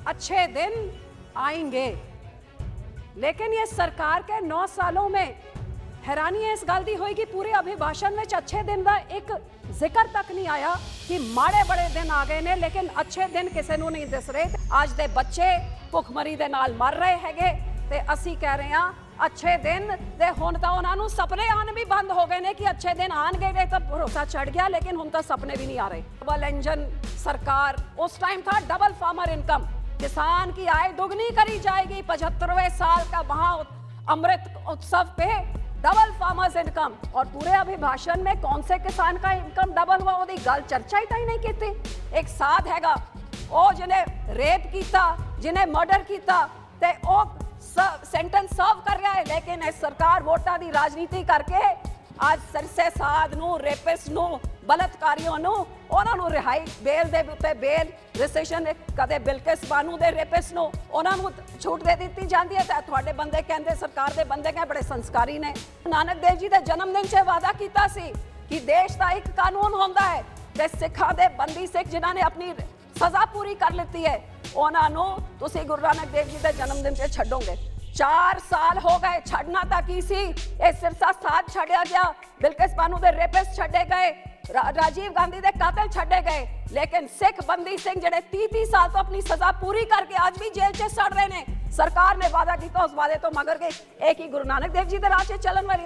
अच्छे दिन आएंगे। लेकिन ये सरकार के 9 सालों में हैरानी इस गल दी होगी पूरे अभिभाषण में अच्छे दिन का एक जिक्र तक नहीं आया कि माड़े बड़े दिन आ गए ने, लेकिन अच्छे दिन किसी को नहीं दिस रहे। आज दे बच्चे भुखमरी दे नाल मर रहे हैगे ते असी कह रहे हैं अच्छे दिन ते हुण तां उन्हां नूं सपने आने भी बंद हो गए ने कि अच्छे दिन आएंगे, तो भरोसा चढ़ गया, लेकिन हुण तां सपने भी नहीं आ रहे। डबल इंजन सरकार, उस टाइम था डबल फार्मर इनकम, किसान की आय दुगनी करी जाएगी। 75वें साल का महा अमृत उत्सव पे डबल फार्मर्स इनकम, और पूरे अभिभाषण में कौन से किसान का इनकम डबल हुआ वो गल चर्चा ही नहीं की। एक साध हैगा ओ जिन्हें रेप किया, जिन्हें मर्डर किया ते ओ सेंटेंस सर्व कर रहा है, लेकिन इस सरकार वोटां दी राजनीति करके आज सरसे साध नूं, रेपिस्ट नूं, बलात्कारियों नूं उन्हां नूं रिहाई बेल दे उत्ते बेल रिसेशन कदे बिल्किस बानू दे रेपिस्ट नूं उन्हां नूं छूट दे दी जाती है। तुहाडे बंदे कहंदे सरकार दे बंदे कह बड़े संस्कारी ने। नानक देव जी दे जन्मदिन 'च वादा कीता सी कि देश दा एक कानून होंदा है ते सिखां दे बंदी सिख जिन्हां ने अपनी सज़ा पूरी कर लीती है उन्हां नूं तुसीं गुरु नानक देव जी दे जन्मदिन 'च छड्डोगे। 4 साल हो गए, छड़ना तक ही सी। सिरसा साध छड़िया गया, बिल्किस बानू दे रेपिस्ट छड़े गए, राजीव गांधी दे कातिल छड़े गए, लेकिन सिख बंदी सिंह जेडे 30 साल तो अपनी सजा पूरी करके आज भी जेल च सड़ रहे ने। सरकार ने वादा किया, उस वादे तो मगर गए। एक ही गुरु नानक देव जी दे राह चलन वाली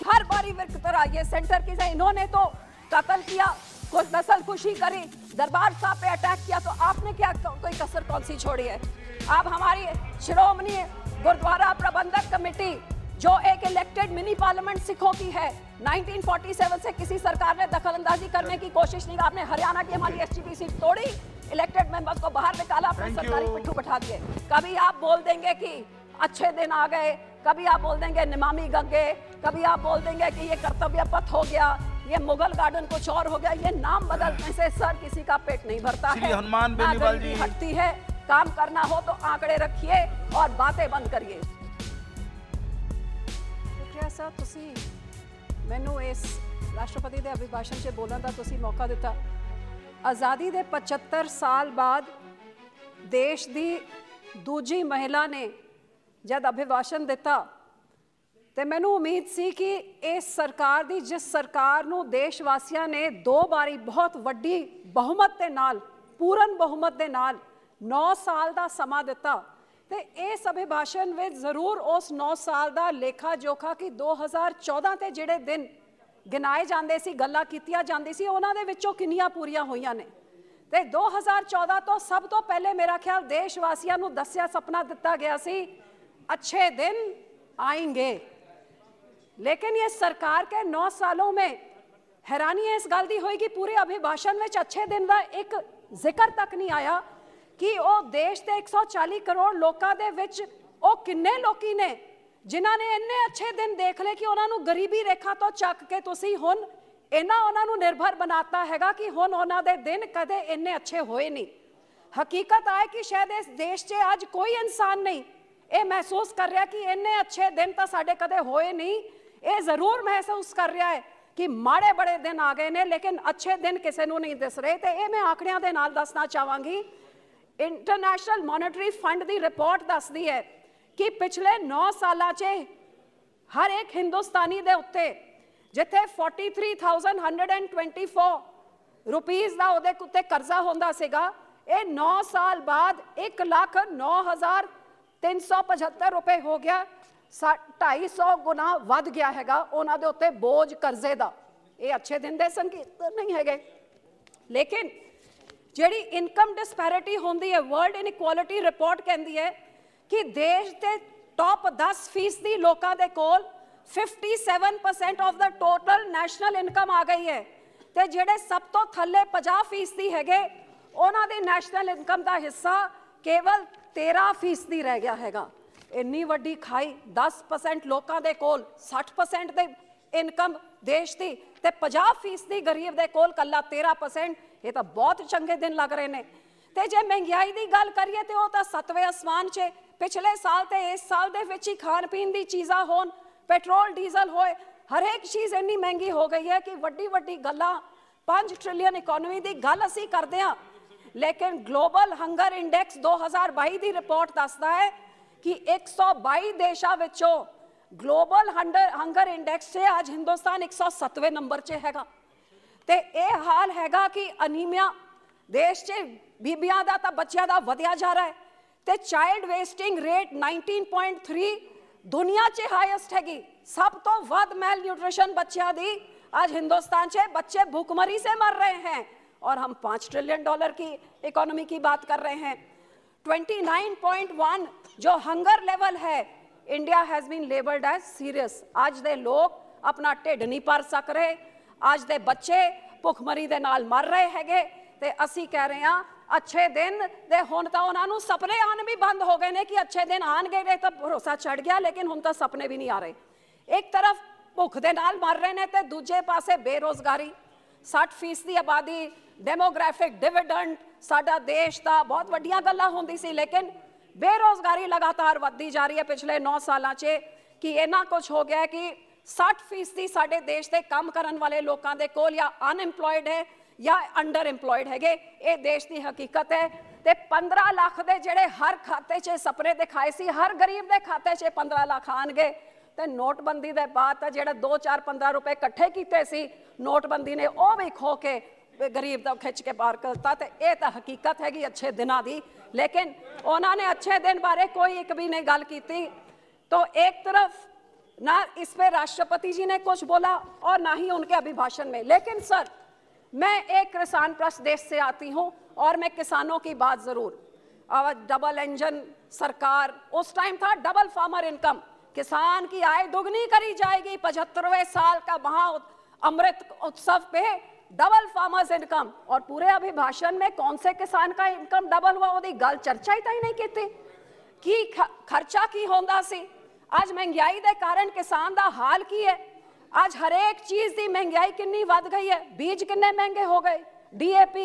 हर बारी विरकतरा ये सेंटर की इन्होंने तो कत्ल किया, कुछ नस्ल खुशी करी, दरबार साहब पे अटैक किया, तो आपने क्या कोई कसर कौन सी छोड़ी है? आप हमारी श्रोमणी गुरुद्वारा प्रबंधक कमेटी जो एक इलेक्टेड मिनी पार्लियामेंट सिखों की है, 1947 से किसी सरकार ने दखल अंदाजी करने की कोशिश नहीं। आपने हरियाणा की हमारी एसजीपीसी तोड़ी, इलेक्टेड मेंबर्स को बाहर निकाला, अपने सरकारी पिट्ठू बैठा दिए। कभी आप बोल देंगे कि अच्छे दिन आ गए, कभी आप बोल देंगे नमामि गंगे, कभी आप बोल देंगे कि ये कर्तव्य पथ हो गया, ये मुगल गार्डन कुछ और हो गया। ये नाम बदलने से सर किसी का पेट नहीं भरता है, हनुमान बेनीवाल जी हटती है। काम करना हो तो आंकड़े रखिए और बातें बंद करिए। सर तुसी मैनू इस राष्ट्रपति के अभिभाषण से बोलने का तुसी मौका दिता। आज़ादी के 75 साल बाद देश की दूजी महिला ने जब अभिभाषण दिता तो मैनू उम्मीद सी कि इस सरकार की, जिस सरकार नू देशवासियों ने 2 बारी बहुत वड्डी बहुमत के नाल, पूर्ण बहुमत के नाल 9 साल का समा दिता, तो इस अभिभाषण में जरूर उस 9 साल का लेखा जोखा कि 2014 के जिहड़े दिन गिनाए जाते सी, गल्लां कीतियां जांदी सी, उन्हां दे विचों किन्नियां पूरियां होईयां ने। ते 2014 तो सब तो पहले मेरा ख्याल देशवासियों नूं दस्सिया सपना दिता गया सी अच्छे दिन आएंगे। लेकिन ये सरकार के 9 सालों में हैरानी इस गल दी होगी पूरे अभिभाषण में अच्छे दिन का एक जिक्र तक नहीं आया कि वो देश के 140 करोड़ लोगों के विच वो किन्ने लोकी ने जिन्हां ने इन्ने अच्छे दिन देख ले कि उन्होंने गरीबी रेखा तो चक के तुसी हुण इन्ना उन्होंने निर्भर बनाता हैगा कि हुण उन्हां दे दिन कदे इन्ने अच्छे होए नहीं। हकीकत है कि शायद इस देश 'च अज कोई इंसान नहीं ये महसूस कर रहा कि इन्ने अच्छे दिन तो साडे कदे होए नहीं। ये जरूर महसूस कर रहा है कि माड़े बड़े दिन आ गए ने, लेकिन अच्छे दिन किसी को नहीं दिस रहे। तो ये मैं आंकड़ियां दे नाल दसना चाहांगी। इंटरनेशनल मॉनेटरी फंड की रिपोर्ट दसदी है कि पिछले 9 सालों च हर एक हिंदुस्तानी दे उत्ते जिथे 43,124 रुपीज़ का उहदे उत्ते कर्जा होंदा सीगा, ये 9 साल बाद 1,09,375 रुपए हो गया, 250 गुना वध गया हैगा उन्हां दे उत्ते बोझ कर्जे दा। ये अच्छे दिन दे संकेत नहीं है। लेकिन जिहड़ी इनकम डिस्पैरिटी होंदी है, वर्ल्ड इनइक्वालिटी रिपोर्ट कहती है कि देश के टॉप 10% लोगों के कोल 57% of the total national income आ गई है, तो जिहड़े सब तो थल्ले 50% हैगे उन्हां दी नैशनल इनकम का हिस्सा केवल 13% रह गया हैगा। इन्नी वड्डी खाई 10% लोगों के कोल 60% दे इनकम देश की, ते 50% गरीब दे कोल कल्ला 13%। ये तो बहुत चंगे दिन लग रहे हैं। तो जे महंगाई की गल करिए तो वह 7वें आसमान 'च पिछले साल तो इस साल दे विच ही खान पीन की चीज़ां होन, पेट्रोल डीजल होए, हर एक चीज़ इन्नी महंगी हो गई है कि वड्डी वड्डी गल्लां 5 ट्रिलियन इकोनॉमी की गल असीं करदे हां, लेकिन ग्लोबल हंगर इंडेक्स 2022 ਦੀ ਰਿਪੋਰਟ ਦੱਸਦਾ ਹੈ ਕਿ 122 ਦੇਸ਼ਾਂ ਵਿੱਚੋਂ ग्लोबल हंगर इंडेक्स से आज हिंदुस्तान 107वें नंबर 'ਚ ਹੈਗਾ ਤੇ ਇਹ ਹਾਲ ਹੈਗਾ ਕਿ ਅਨੀਮੀਆ ਦੇਸ਼ 'ਚ ਬੀਬੀਆਂ ਦਾ ਤਾਂ ਬੱਚਿਆਂ ਦਾ ਵਧਿਆ ਜਾ ਰਿਹਾ ਹੈ ਤੇ ਚਾਈਲਡ ਵੇਸਟਿੰਗ ਰੇਟ 19.3 ਦੁਨੀਆ 'ਚ ਹਾਈਐਸਟ ਹੈਗੀ। सब तो वध मेल न्यूट्रिशन बच्चों दी आज हिंदुस्तान से बच्चे भूखमरी से मर रहे हैं और हम $5 ट्रिलियन की इकोनॉमी की बात कर रहे हैं। 29.1 जो हंगर लेवल है, India has been labelled as serious. आज दे लोग अपना ढिड नहीं भर सक रहे, आज दे बच्चे भुखमरी दे नाल मर रहे हैगे ते असी कह रहे हैं अच्छे दिन दे हुण तां उन्हां नूं सपने आने भी बंद हो गए ने कि अच्छे दिन आणगे तो भरोसा चढ़ गया, लेकिन हुण तां सपने भी नहीं आ रहे। एक तरफ भुख दे नाल मर रहे ने ते दूजे पासे बेरोजगारी, 60% आबादी, डेमोग्राफिक डिविडेंड, साडा देश दा बहुत वड्डियां गल्लां हुंदी सी, लेकिन बेरोजगारी लगातार वधदी जा रही है पिछले 9 सालां च कि इन्ना कुछ हो गया है कि 60% साडे देश दे काम करन वाले लोकां दे कोल या अनएम्पलॉयड है या अंडर एम्पलॉयड हैगे। ये देश की हकीकत है ते 15 लाख दे जेड़े हर खाते च सपने दिखाए सी, हर गरीब दे खाते च 15 लाख आणगे ते नोटबंदी दे बाद जेड़ा 2 4 15 रुपए इकट्ठे कीते सी नोटबंदी ने वो भी खो के गरीब दा खिंच के बाहर करता। ते ये तो हकीकत हैगी अच्छे दिनां दी, लेकिन उन्होंने अच्छे दिन बारे कोई एक भी नहीं गल की। तो एक तरफ ना इस पे राष्ट्रपति जी ने कुछ बोला और ना ही उनके अभिभाषण में। लेकिन सर, मैं एक किसान प्रस्त देश से आती हूँ और मैं किसानों की बात जरूर, डबल इंजन सरकार उस टाइम था, डबल फार्मर इनकम, किसान की आय दोगुनी करी जाएगी। 75वें साल का महा अमृत उत्सव पे डबल फार्मर्स इनकम, और पूरे अभिभाषण में कौन से किसान का इनकम डबल हुआ वो गल चर्चा ही नहीं की कि खर्चा की होंदा सी। आज महंगाई के कारण किसान का हाल की है, आज हर एक चीज की महंगाई कितनी वध गई है, बीज कितने महंगे हो गए, DAP,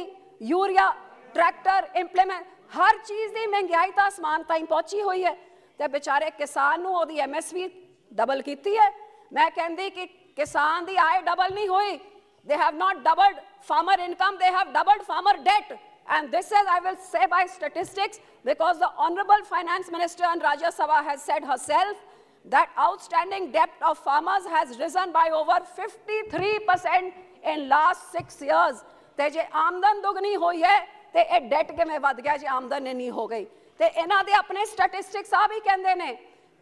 यूरिया, ट्रैक्टर, इंप्लीमेंट, हर चीज की महंगाई तो आसमान ताईं पहुंची हुई है। ते बेचारे किसान नूं ओदी MSP डबल की है। मैं कहती कि किसान की आय डबल नहीं हुई, they have not doubled farmer income, they have doubled farmer debt, and this is, I will say, by statistics, because the honorable finance minister and Rajya Sabha has said herself that outstanding debt of farmers has risen by over 53% in last 6 years। ते जे आमदन दुगनी हुई है ते ये date किवें वध गया जे आमदन नहीं हो गई। ते इन्हां दे अपने स्टैटिस्टिक्स आ भी कहंदे ने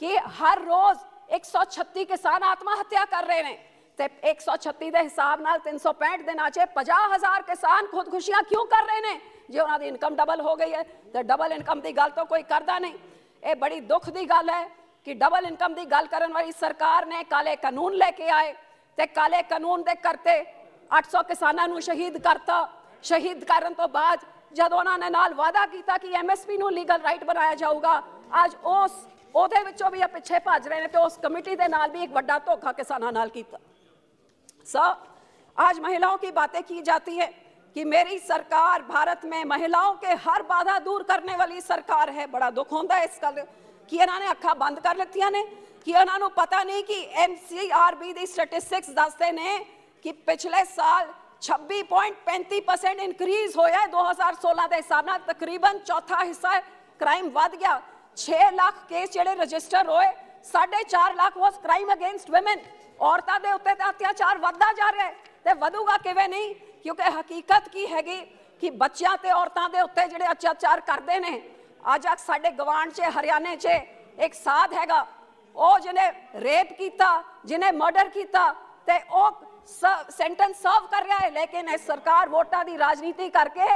कि हर रोज 136 किसान आत्म हत्या कर रहे हैं ते 136 के हिसाब नाल 365 दिनां च 50,000 किसान खुदकुशियां क्यों कर रहे हैं जे उन्हां दी इनकम डबल हो गई है। तो डबल इनकम की गल तो कोई करता नहीं। ये बड़ी दुख की गल है कि डबल इनकम की गल करन वाली सरकार ने काले कानून लेके आए ते काले कानून दे करते 800 किसानां नूं शहीद करता। शहीद करन तो बाद जब उन्होंने नाल वादा किया कि MSP नूं लीगल राइट बनाया जाऊगा, आज उस ओहदे विचों भी पिछे भज रहे हैं तो उस कमेटी दे नाल भी एक बड़ा धोखा किसानां नाल कीता। आज महिलाओं की बातें की जाती है कि मेरी सरकार भारत में महिलाओं के हर बाधा दूर करने वाली सरकार है। बड़ा दुख होता है इस गल कि इन्होंने अखा बंद कर लितियां ने कि इन्होंने पता नहीं कि NCRB दी स्टैटिस्टिक्स दसते ने कि पिछले साल 26.35% इंक्रीज होया है 2016 के हिसाब नाल, तकरीबन चौथा हिस्सा क्राइम वध गया। 6 लाख केस जेडे रजिस्टर होए, 4.5 lakh was crime against women. औरतां दे उत्ते अत्याचार वधदा जा रहा है ते वधूगा किवें नहीं, क्योंकि हकीकत की हैगी कि बच्चियां ते औरतां दे उत्ते जेडे अत्याचार करदे ने। अज साडे गवांढ च हरियाणे च एक साध हैगा, ओ जिन्हें रेप किया, जिन्हें मर्डर किया ते ओ सेंटेंस सर्व कर रहा है, लेकिन इस सरकार वोटां दी राजनीति करके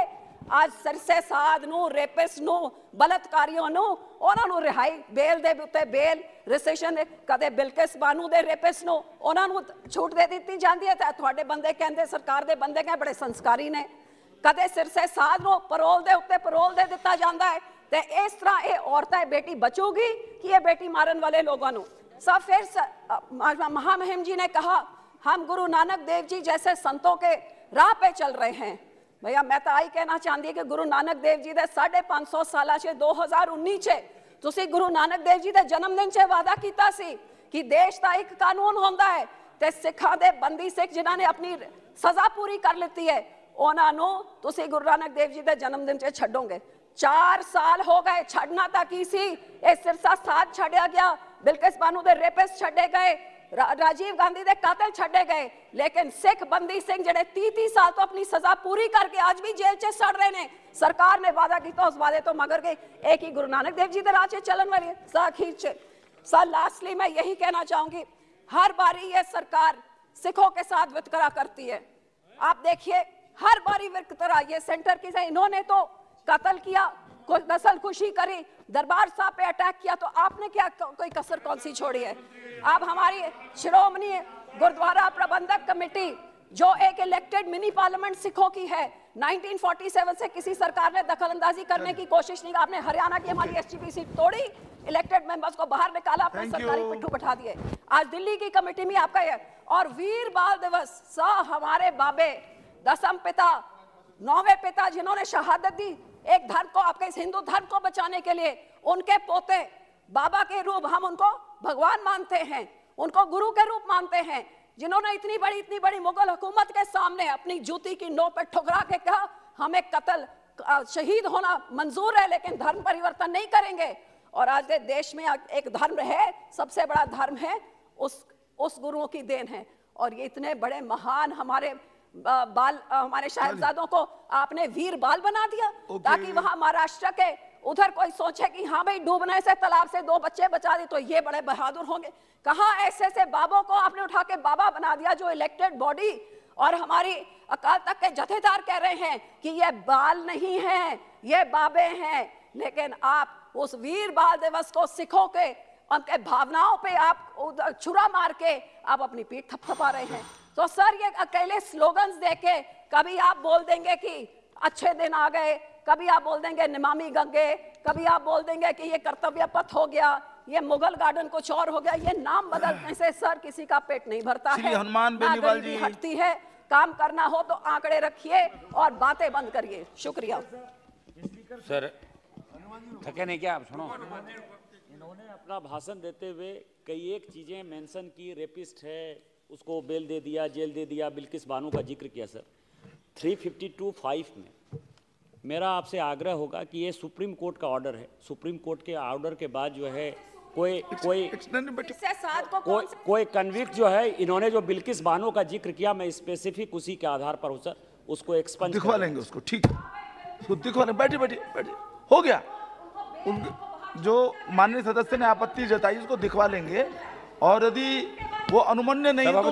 आज सरसे साध नूं, रेपिस्ट नूं, बलात्कारियों नूं उन्हां नूं रिहाई बेल दे उत्ते बेल रिसेशन कदे बिल्किस बानू दे रेपिस्ट नूं उन्हां नूं छूट दे दित्ती जांदी है ते तुहाडे बंदे कहंदे सरकार दे बंदे कह बड़े संस्कारी ने। कदे सिरसे साध नूं परोल दे उत्ते परोल दे दित्ता जांदा है ते इस तरह ये औरतें बेटी बचूगी कि ये बेटी मारन वाले लोगों नूं। सब फिर महामहिम जी ने कहा हम गुरु नानक देव जी जैसे संतों के राह पे चल रहे हैं। भैया मैं तो आई कहना चाहती कि गुरु नानक देव जी दे 550 साल 2019 च तुसी गुरु नानक देव जी दे जन्मदिन च वादा कीता सी कि देश का एक कानून होंदा है ते सिखां दे बंदी सिख जिन्हां ने अपनी सजा पूरी कर लेती है ਉਹਨਾਂ ਨੂੰ ਤੁਸੀਂ ਗੁਰੂ ਨਾਨਕ ਦੇਵ ਜੀ ਦੇ ਜਨਮ ਦਿਨ 'ਚ ਛੱਡੋਗੇ। 4 ਸਾਲ ਹੋ ਗਏ, ਛੱਡਣਾ ਤਾਂ ਕੀ ਸੀ, ਇਹ ਸਿਰਸਾ ਸਾਧ ਛੱਡਿਆ ਗਿਆ, ਬਿਲਕਿਸ ਬਾਨੋ ਦੇ ਰੇਪਿਸਟ ਛੱਡੇ ਗਏ, राजीव गांधी के कातिल छड़े गए, लेकिन सिख बंदी सिंह जेडे 30 साल तो अपनी सजा पूरी करके आज भी जेल च सड़ रहे ने। सरकार ने वादा किया, उस वादे तो मगर गई। एक ही गुरु नानक देव जी के राह चलन वाली है। सर लास्टली मैं यही कहना चाहूंगी, हर बारी ये सरकार सिखों के साथ वितकरा करती है। आप देखिए हर बारी वितकरा, ये सेंटर की इन्होंने तो कत्ल किया, कोई नस्ल खुशी करी, दरबार साहब पे अटैक किया, तो आपने क्या कोई कसर कौन सी छोड़ी है। आप हमारी श्रोमणी गुरुद्वारा प्रबंधक कमेटी जो एक इलेक्टेड मिनी पार्लियामेंट सिखों की है, 1947 से किसी सरकार ने दखलंदाजी करने की कोशिश नहीं की। आपने हरियाणा की हमारी एसजीपीसी तोड़ी, इलेक्टेड मेंबर्स को बाहर निकाला, अपने सरकारी पिट्ठू बैठा दिए। आज दिल्ली की कमेटी में आपका ये और वीर बाल दिवस सा हमारे बाबे दसम पिता 9वें पिता जिन्होंने शहादत दी एक धर्म को, आपके इस हिंदू धर्म को बचाने के लिए, उनके पोते बाबा के रूप हम उनको भगवान मानते हैं, उनको गुरु के रूप मानते हैं, जिन्होंने इतनी बड़ी मुगल हुकूमत के सामने अपनी जूती की नोक पर ठुकरा के कहा हमें कत्ल शहीद होना मंजूर है लेकिन धर्म परिवर्तन नहीं करेंगे। और आज देश में एक धर्म है, सबसे बड़ा धर्म है, उस गुरुओं की देन है। और ये इतने बड़े महान हमारे हमारे साहिबजादों को आपने वीर बाल बना दिया ताकि वहां महाराष्ट्र के उधर कोई सोचे कि हाँ भाई डूबने से तालाब से 2 बच्चे बचा दिए तो ये बड़े बहादुर होंगे। कहाँ ऐसे बाबों को आपने उठा के बाबा बना दिया जो इलेक्टेड बॉडी, और हमारी अकाल तक के जथेदार कह रहे हैं कि ये बाल नहीं है, ये बाबे हैं। लेकिन आप उस वीर बाल दिवस को सिखों के उनके भावनाओं पे आप छुरा मार के आप अपनी पीठ थपथपा रहे हैं। तो सर ये अकेले स्लोगन्स देके कभी आप बोल देंगे कि अच्छे दिन आ गए, कभी आप बोल देंगे नमामि गंगे, कभी आप बोल देंगे कि ये कर्तव्य पथ हो गया, ये मुगल गार्डन कुछ और हो गया। ये नाम बदलने से सर किसी का पेट नहीं भरता है, हनुमान बेनीवाल जी हटती है। काम करना हो तो आंकड़े रखिए और बातें बंद करिए। शुक्रिया सर। थके नहीं क्या आप? सुनो, इन्होंने अपना भाषण देते हुए कई एक चीजें मेंशन की, रेपिस्ट है उसको बेल दे दिया, जेल दे दिया, बिल्किस बानो का जिक्र किया। सर 352(5) में मेरा आपसे आग्रह होगा कि ये सुप्रीम कोर्ट का ऑर्डर है, सुप्रीम कोर्ट के ऑर्डर के बाद जो है कोई कन्विक्ट जो है, इन्होंने जो बिल्किस बानो का जिक्र किया, मैं स्पेसिफिक उसी के आधार पर हूँ सर, उसको एक्सपंज दिखवा लेंगे उसको, ठीक है, उसको दिखवा लेंगे। बैठिए हो गया। जो माननीय सदस्य ने आपत्ति जताई उसको दिखवा लेंगे, और यदि वो अनुमन्य नहीं तो